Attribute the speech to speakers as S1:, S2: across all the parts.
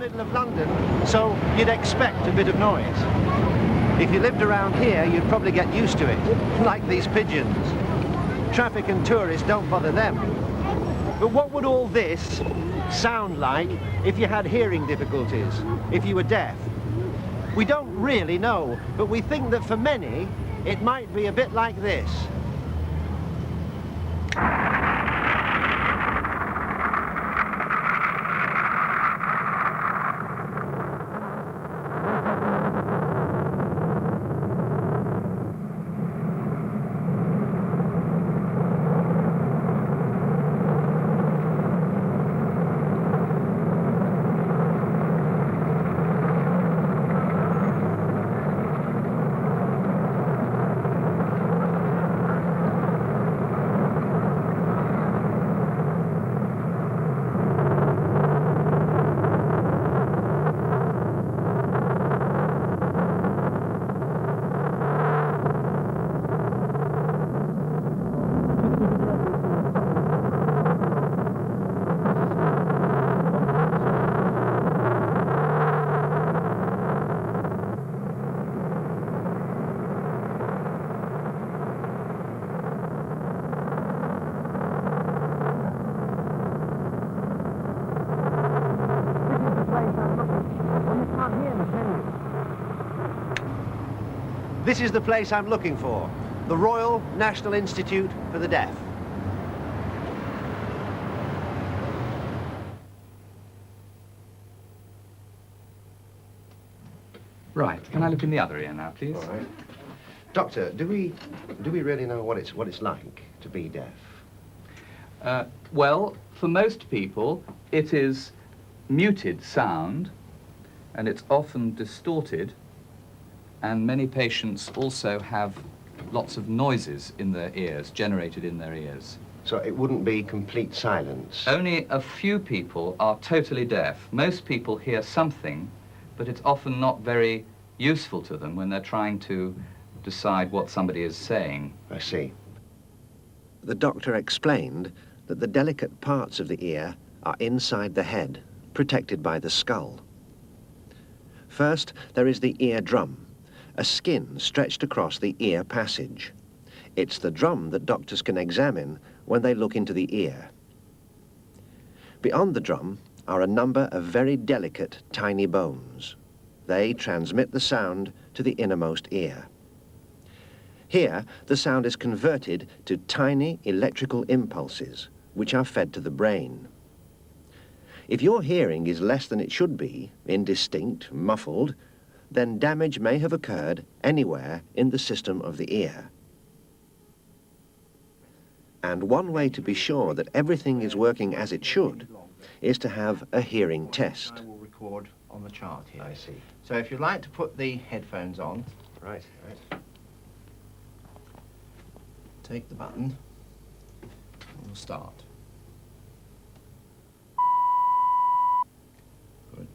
S1: middle of London, so you'd expect a bit of noise. If you lived around here, you'd probably get used to it, like these pigeons. Traffic and tourists don't bother them. But what would all this sound like if you had hearing difficulties, if you were deaf? We don't really know, but we think that for many, it might be a bit like this. This is the place I'm looking for, the Royal National Institute for the Deaf.
S2: Right, can I look in the other ear now, please?
S1: All right. Doctor, do we really know what it's like to be deaf?
S2: Well, for most people, it is muted sound, and it's often distorted, and many patients also have lots of noises in their ears, generated in their ears.
S1: So it wouldn't be complete silence?
S2: Only a few people are totally deaf. Most people hear something, but it's often not very useful to them when they're trying to decide what somebody is saying.
S1: I see. The doctor explained that the delicate parts of the ear are inside the head, protected by the skull. First, there is the eardrum, a skin stretched across the ear passage. It's the drum that doctors can examine when they look into the ear. Beyond the drum are a number of very delicate, tiny bones. They transmit the sound to the innermost ear. Here, the sound is converted to tiny electrical impulses, which are fed to the brain. If your hearing is less than it should be, indistinct, muffled, then damage may have occurred anywhere in the system of the ear. And one way to be sure that everything is working as it should is to have a hearing test.
S3: I will record on the chart here.
S1: I see.
S3: So if you'd like to put the headphones on,
S1: Right.
S3: take the button, and we'll start. Good.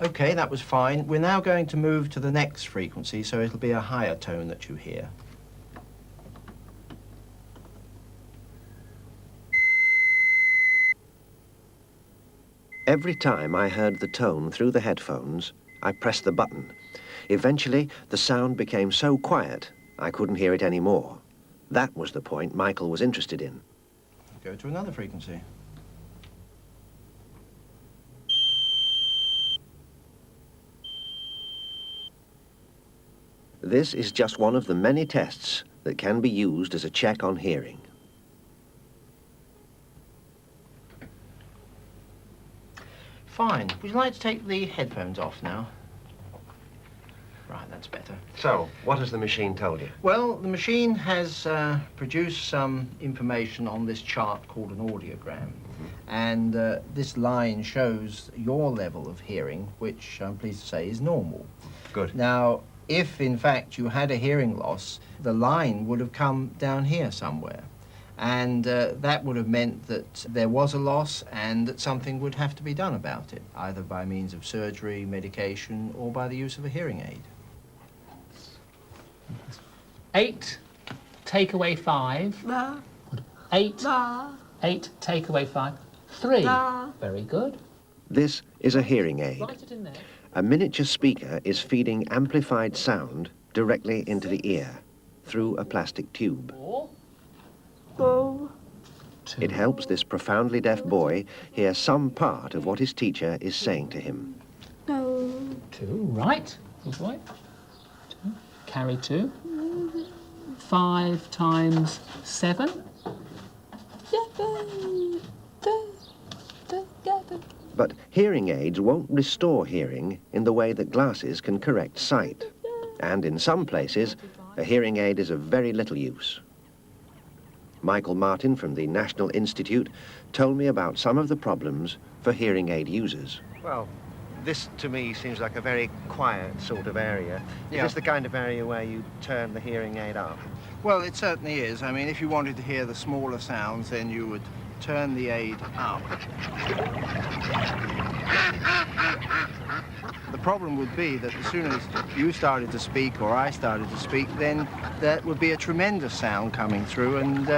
S3: Okay, that was fine. We're now going to move to the next frequency, so it'll be a higher tone that you hear.
S1: Every time I heard the tone through the headphones, I pressed the button. Eventually, the sound became so quiet, I couldn't hear it anymore. That was the point Michael was interested in.
S3: Go to another frequency.
S1: This is just one of the many tests that can be used as a check on hearing.
S3: Fine. Would you like to take the headphones off now? Right, that's better.
S1: So, what has the machine told you?
S3: Well, the machine has produced some information on this chart called an audiogram. And this line shows your level of hearing, which I'm pleased to say is normal.
S1: Good.
S3: Now, If, in fact, you had a hearing loss, the line would have come down here somewhere. And that would have meant that there was a loss and that something would have to be done about it, either by means of surgery, medication, or by the use of a hearing aid.
S4: 8, take away 5. 8, 8, take away 5. 3. Very good.
S1: This is a hearing aid.
S4: Write it in there.
S1: A miniature speaker is feeding amplified sound directly into the ear through a plastic tube.
S4: 4. 2.
S1: It helps this profoundly deaf boy hear some part of what his teacher is saying to him.
S4: 2. Right. Good boy. 2. Carry 2. 5 times 7.
S1: But hearing aids won't restore hearing in the way that glasses can correct sight. And in some places, a hearing aid is of very little use. Michael Martin from the National Institute told me about some of the problems for hearing aid users. Well, this to me seems like a very quiet sort of area. Is this the kind of area where you turn the hearing aid up?
S3: Well, it certainly is. I mean, if you wanted to hear the smaller sounds, then you would turn the aid up. The problem would be that as soon as you started to speak or I started to speak, then there would be a tremendous sound coming through and,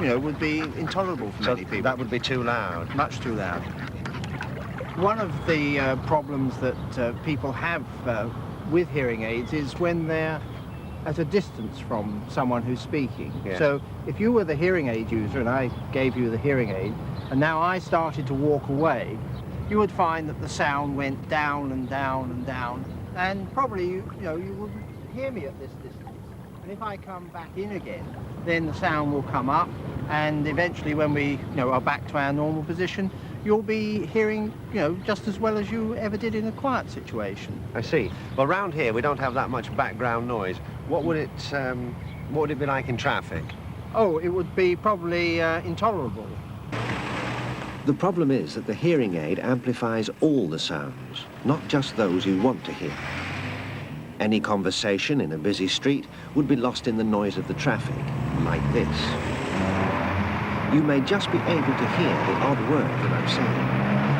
S3: you know, would be intolerable for many people.
S1: That would be too loud.
S3: Much too loud. One of the problems that people have with hearing aids is when they're at a distance from someone who's speaking.
S1: Yeah.
S3: So if you were the hearing aid user and I gave you the hearing aid and now I started to walk away, you would find that the sound went down and down and down, and probably you wouldn't hear me at this distance. And if I come back in again, then the sound will come up, and eventually when we are back to our normal position, you'll be hearing just as well as you ever did in a quiet situation.
S1: I see. Well, round here we don't have that much background noise. What would it be like in traffic?
S3: Oh, it would be probably intolerable.
S1: The problem is that the hearing aid amplifies all the sounds, not just those you want to hear. Any conversation in a busy street would be lost in the noise of the traffic, like this. You may just be able to hear the odd word that I'm saying,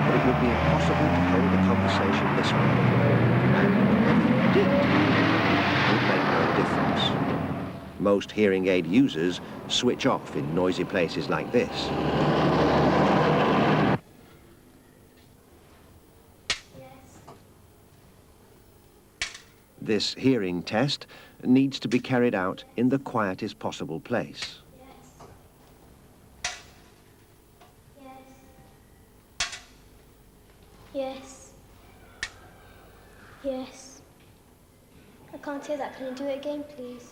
S1: but it would be impossible to hold a conversation this way. And whatever you did it would make no difference. Most hearing aid users switch off in noisy places like this. This hearing test needs to be carried out in the quietest possible place.
S5: Yes. Yes. I can't hear that. Can you do it again, please?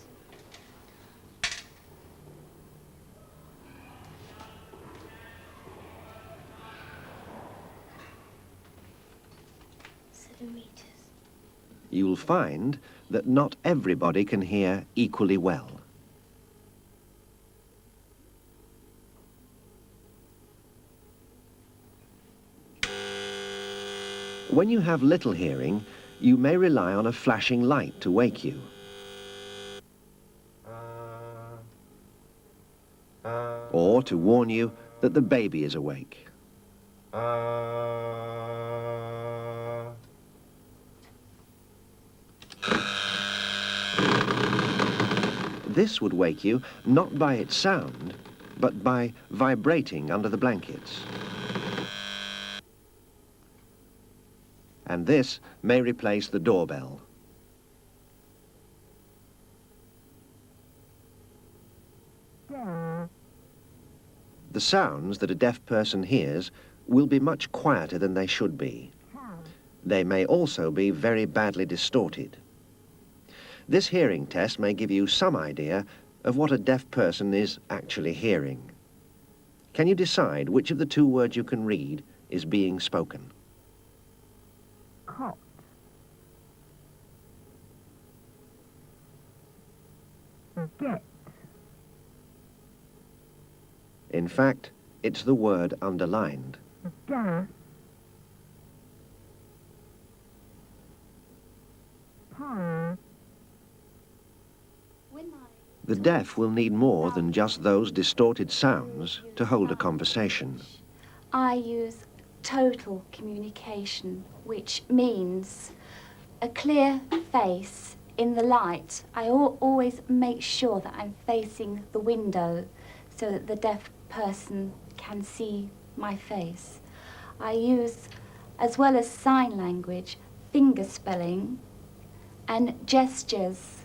S1: You'll find that not everybody can hear equally well. When you have little hearing, you may rely on a flashing light to wake you. Or to warn you that the baby is awake. This would wake you not by its sound, but by vibrating under the blankets. And this may replace the doorbell. The sounds that a deaf person hears will be much quieter than they should be. They may also be very badly distorted. This hearing test may give you some idea of what a deaf person is actually hearing. Can you decide which of the two words you can read is being spoken?
S6: Cot. Get.
S1: In fact, it's the word underlined.
S6: Gas. Pie.
S1: The deaf will need more than just those distorted sounds to hold a conversation.
S7: I use total communication, which means a clear face in the light. I always make sure that I'm facing the window so that the deaf person can see my face. I use, as well as sign language, finger spelling and gestures.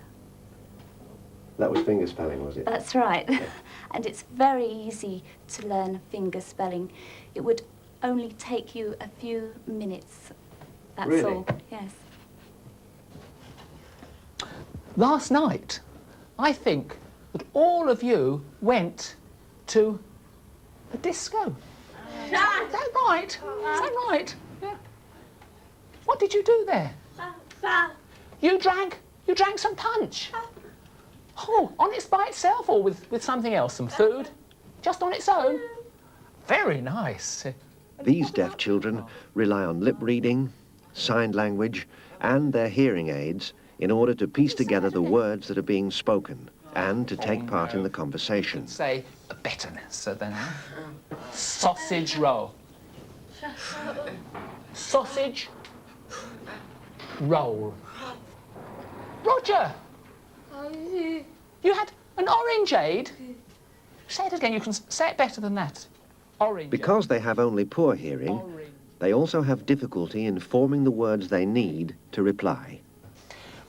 S1: That was finger spelling, was it?
S7: That's right. And it's very easy to learn finger spelling. It would only take you a few minutes. That's
S1: Really?
S7: all. Yes.
S4: Last night, I think that all of you went to a disco. Is that right? Is that right? Yeah. What did you do there? You drank some punch. Oh, on its by itself or with something else, some food? Just on its own? Very nice.
S1: These deaf children rely on lip reading, sign language, and their hearing aids in order to piece together the words that are being spoken and to take part in the conversation.
S4: Say better so than sausage roll. Sausage roll. Roger! You had an orangeade? Say it again, you can say it better than that. Orange.
S1: Because they have only poor hearing, they also have difficulty in forming the words they need to reply.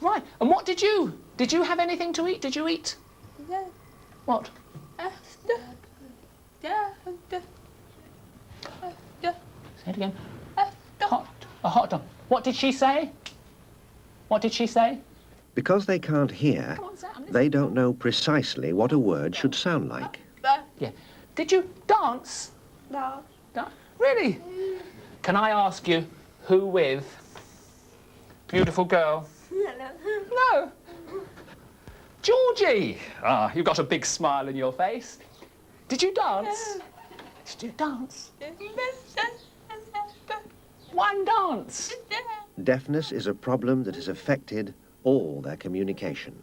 S4: Right, and what did you have anything to eat? Did you eat? What? Say it again. A hot dog. What did she say? What did she say?
S1: Because they can't hear, they don't know precisely what a word should sound like.
S4: Yeah. Did you dance?
S5: No.
S4: Really? Can I ask you, who with? Beautiful girl. No. Georgie! Ah, you've got a big smile on your face. Did you dance? Did you dance? One dance.
S1: Deafness is a problem that has affected all their communication.